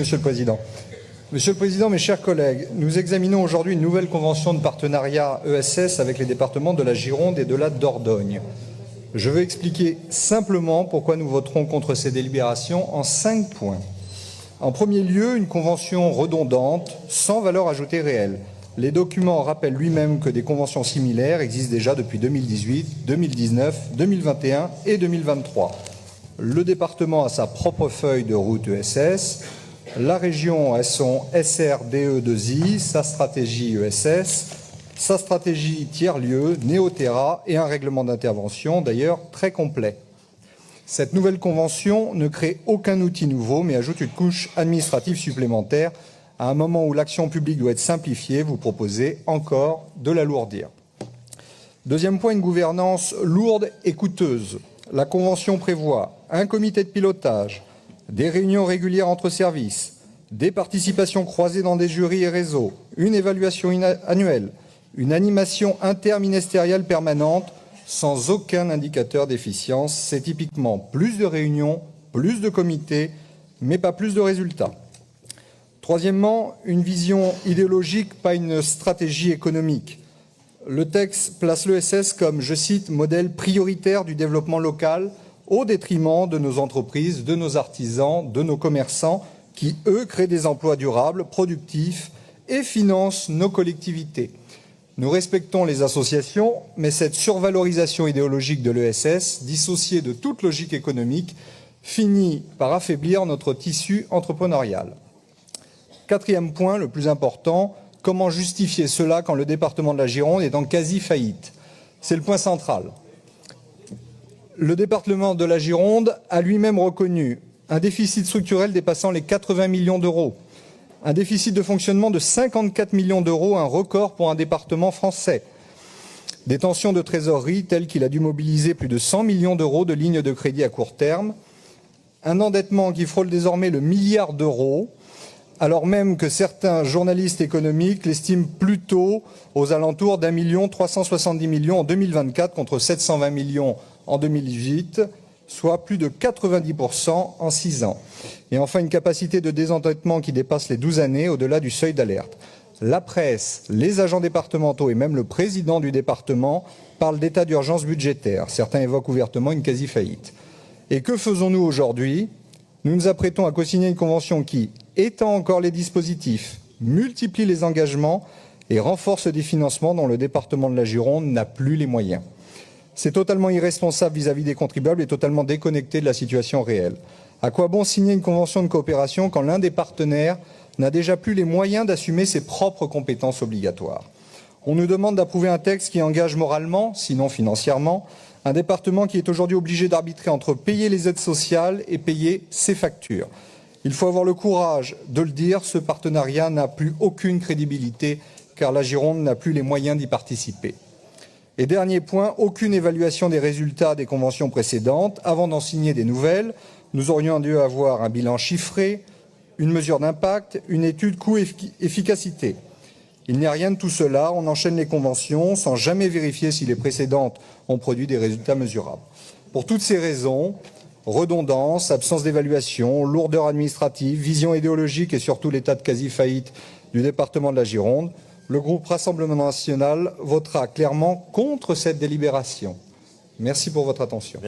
Monsieur le Président. Monsieur le Président, mes chers collègues, nous examinons aujourd'hui une nouvelle convention de partenariat ESS avec les départements de la Gironde et de la Dordogne. Je veux expliquer simplement pourquoi nous voterons contre ces délibérations en 5 points. En premier lieu, une convention redondante, sans valeur ajoutée réelle. Les documents rappellent lui-même que des conventions similaires existent déjà depuis 2018, 2019, 2021 et 2023. Le département a sa propre feuille de route ESS, la région a son SRDE2I, sa stratégie ESS, sa stratégie tiers-lieu, Néoterra et un règlement d'intervention d'ailleurs très complet. Cette nouvelle convention ne crée aucun outil nouveau mais ajoute une couche administrative supplémentaire. À un moment où l'action publique doit être simplifiée, vous proposez encore de l'alourdir. Deuxième point, une gouvernance lourde et coûteuse. La convention prévoit un comité de pilotage, des réunions régulières entre services, des participations croisées dans des jurys et réseaux, une évaluation annuelle, une animation interministérielle permanente sans aucun indicateur d'efficience. C'est typiquement plus de réunions, plus de comités, mais pas plus de résultats. Troisièmement, une vision idéologique, pas une stratégie économique. Le texte place l'ESS comme, je cite, modèle prioritaire du développement local au détriment de nos entreprises, de nos artisans, de nos commerçants qui, eux, créent des emplois durables, productifs et financent nos collectivités. Nous respectons les associations, mais cette survalorisation idéologique de l'ESS, dissociée de toute logique économique, finit par affaiblir notre tissu entrepreneurial. Quatrième point, le plus important, comment justifier cela quand le département de la Gironde est en quasi-faillite? C'est le point central. Le département de la Gironde a lui-même reconnu un déficit structurel dépassant les 80 millions d'euros, un déficit de fonctionnement de 54 millions d'euros, un record pour un département français, des tensions de trésorerie telles qu'il a dû mobiliser plus de 100 millions d'euros de lignes de crédit à court terme, un endettement qui frôle désormais le milliard d'euros, alors même que certains journalistes économiques l'estiment plutôt aux alentours d'1,370 million en 2024 contre 720 millions en 2018, soit plus de 90% en 6 ans. Et enfin, une capacité de désendettement qui dépasse les 12 années au-delà du seuil d'alerte. La presse, les agents départementaux et même le président du département parlent d'état d'urgence budgétaire. Certains évoquent ouvertement une quasi-faillite. Et que faisons-nous aujourd'hui? Nous nous apprêtons à co-signer une convention qui étend encore les dispositifs, multiplie les engagements et renforce des financements dont le département de la Gironde n'a plus les moyens. C'est totalement irresponsable vis-à-vis des contribuables et totalement déconnecté de la situation réelle. À quoi bon signer une convention de coopération quand l'un des partenaires n'a déjà plus les moyens d'assumer ses propres compétences obligatoires? On nous demande d'approuver un texte qui engage moralement, sinon financièrement, un département qui est aujourd'hui obligé d'arbitrer entre payer les aides sociales et payer ses factures. Il faut avoir le courage de le dire, ce partenariat n'a plus aucune crédibilité car la Gironde n'a plus les moyens d'y participer. Et dernier point, aucune évaluation des résultats des conventions précédentes. Avant d'en signer des nouvelles, nous aurions dû avoir un bilan chiffré, une mesure d'impact, une étude coût-efficacité. Il n'y a rien de tout cela, on enchaîne les conventions sans jamais vérifier si les précédentes ont produit des résultats mesurables. Pour toutes ces raisons, redondance, absence d'évaluation, lourdeur administrative, vision idéologique et surtout l'état de quasi-faillite du département de la Gironde, le groupe Rassemblement national votera clairement contre cette délibération. Merci pour votre attention.